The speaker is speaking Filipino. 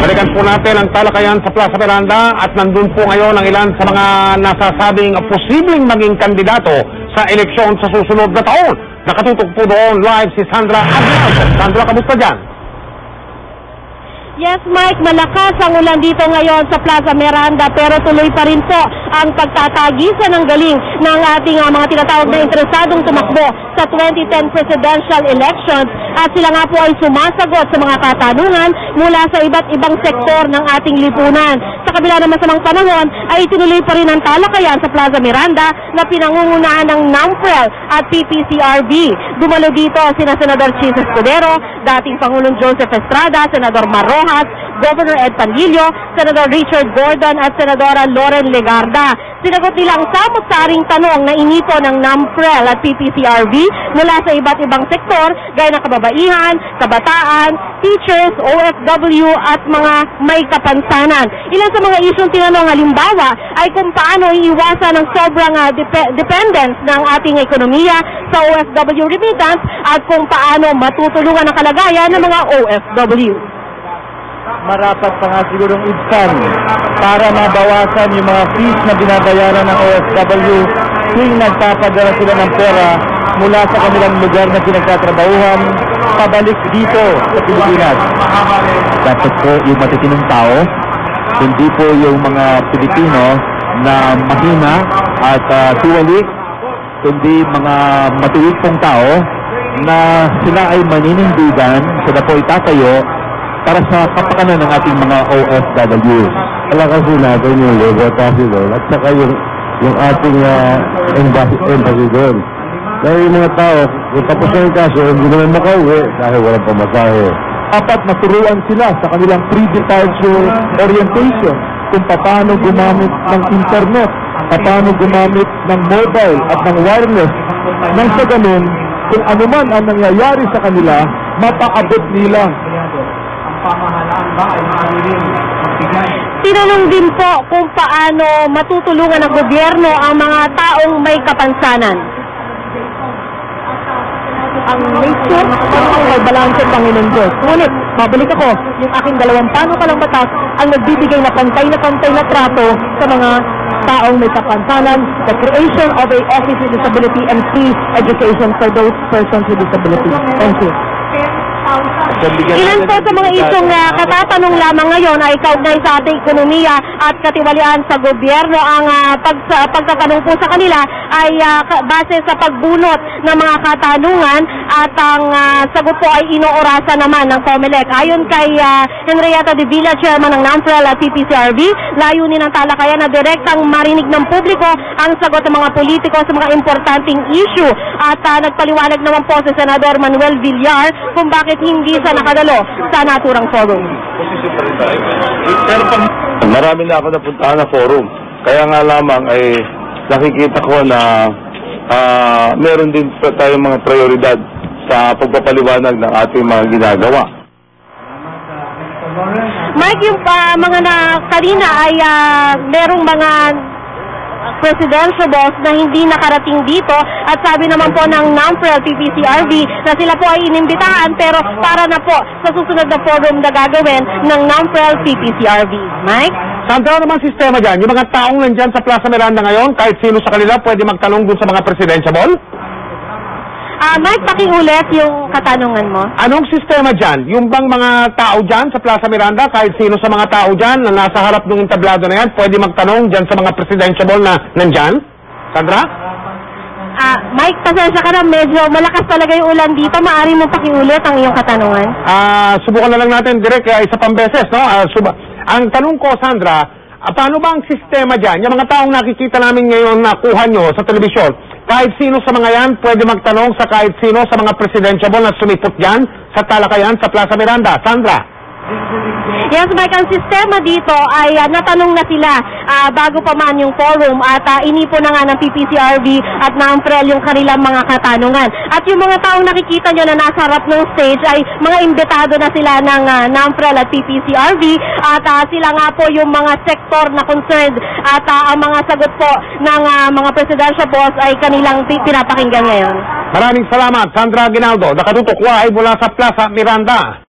Balikan po natin ang talakayan sa Plaza Miranda at nandun po ngayon ang ilan sa mga nasasabing posibleng maging kandidato sa eleksyon sa susunod na taon. Nakatutok po doon live si Sandra Aguinaldo. Sandra, kamusta dyan? Yes, Mike, malakas ang ulan dito ngayon sa Plaza Miranda pero tuloy pa rin po ang pagtatagisan ng galing ng ating mga tinatawag na interesadong tumakbo sa 2010 presidential elections at sila nga po ay sumasagot sa mga katanungan mula sa iba't ibang sektor ng ating lipunan. Sa kabila ng masamang panahon ay itinuloy pa rin ang talakayan sa Plaza Miranda na pinangungunahan ng NAMFREL at PPCRB. Dumalo dito sina Senador Chis Escudero, dating Pangulong Joseph Estrada, Senador Marro, Governor Ed Panlilio, Senador Richard Gordon at Senadora Loren Legarda. Sinagot nila ang samot-saring tanong na inipon ng NAMFREL at PPCRB mula sa iba't ibang sektor gaya ng kababaihan, kabataan, teachers, OFW at mga may kapansanan. Ilan sa mga isyong tinanong halimbawa ay kung paano iiwasan ang sobrang dependence ng ating ekonomiya sa OFW remittance at kung paano matutulungan ang kalagayan ng mga OFW. Marapat pa nga sigurong idsan para mabawasan yung mga fees na binabayaran ng OFW tuwing nagpapadala sila ng pera mula sa kanilang lugar na pinagtatrabahuhan pabalik dito sa Pilipinas. Dapat po yung matitinong tao, hindi po yung mga Pilipino na mahina at tuwali, kundi mga matuwid pong tao na sila ay maninindigan, sila po itatayo para sa kapakanan ng ating mga OFW. Palakasin natin yung labor taxi doon at saka yung ating embassy doon. Dahil yung mga tao, kung tapos na yung kaso, hindi naman makauwi dahil walang pamasahe. Dapat maturuan sila sa kanilang pre-departure orientation kung paano gumamit ng internet, paano gumamit ng mobile at ng wireless. Nang sa ganun, kung anuman ang nangyayari sa kanila, mapaabot nila. Tinanong din po kung paano matutulungan ng gobyerno ang mga taong may kapansanan. Ang nature ang may balanse ng Panginoon Diyos. Ngunit, mabalik ako, yung aking dalawang panukalang batas ang nagbibigay na pantay na trato sa mga taong may kapansanan, the creation of a office with disability and free education for those persons with disability. Thank you. Ilan po sa mga isyong katatanong lamang ngayon ay kaugnay sa ating ekonomiya at katiwalian sa gobyerno. Ang pagtatanong po sa kanila ay base sa pagbunot ng mga katanungan at ang sagot po ay inoorasan naman ng COMELEC. Ayon kay Henrietta de Villa, chairman ng NAMFREL at PPCRB, layunin ng talakayan na direktang marinig ng publiko ang sagot ng mga politiko sa mga importanteng issue. At nagpaliwanag naman po si Senador Manuel Villar kung bakit hindi sa nakadalo sa naturang forum. Marami na ako napuntahan na forum. Kaya nga lamang ay nakikita ko na meron din tayong mga prioridad sa pagpapaliwanag ng ating mga ginagawa. Mike, yung mga kanina ay merong mga presidential na hindi nakarating dito at sabi naman po ng NAMFREL PPCRB na sila po ay inimbitahan pero para na po sa susunod na forum na gagawin ng NAMFREL PPCRB. Mike? Sandra, naman sistema dyan? Yung mga taong nandyan sa Plaza Miranda ngayon, kahit sino sa kanila, pwede magtanong dun sa mga presidential? Mike, pakiulit yung katanungan mo. Anong sistema dyan? Yung bang mga tao dyan sa Plaza Miranda, kahit sino sa mga tao dyan na nasa harap ng entablado na yan, pwede magtanong dyan sa mga presidential na nandyan? Sandra? Mike, pasensya ka na, medyo malakas talaga yung ulan dito. Maaari mo pakiulit ang iyong katanungan? Subukan na lang natin direct, isa pang beses, no? Ang tanong ko, Sandra, paano ba ang sistema dyan? Yung mga taong nakikita namin ngayon na kuha nyo sa telebisyon, kahit sino sa mga yan, pwede magtanong sa kahit sino sa mga presidential na sumipot dyan sa talakayan sa Plaza Miranda. Sandra? Yes, Mike, ang sistema dito ay natanong na sila bago pa man yung forum at inipo na nga ng PPCRB at NAMFREL yung kanilang mga katanungan. At yung mga taong nakikita nyo na nasa harap ng stage ay mga imbitado na sila ng NAMFREL at PPCRB at sila nga po yung mga sektor na concerned at ang mga sagot po ng mga presidential boss ay kanilang pinapakinggan ngayon. Maraming salamat, Sandra Aguinaldo. Nakatutok live mula sa Plaza Miranda.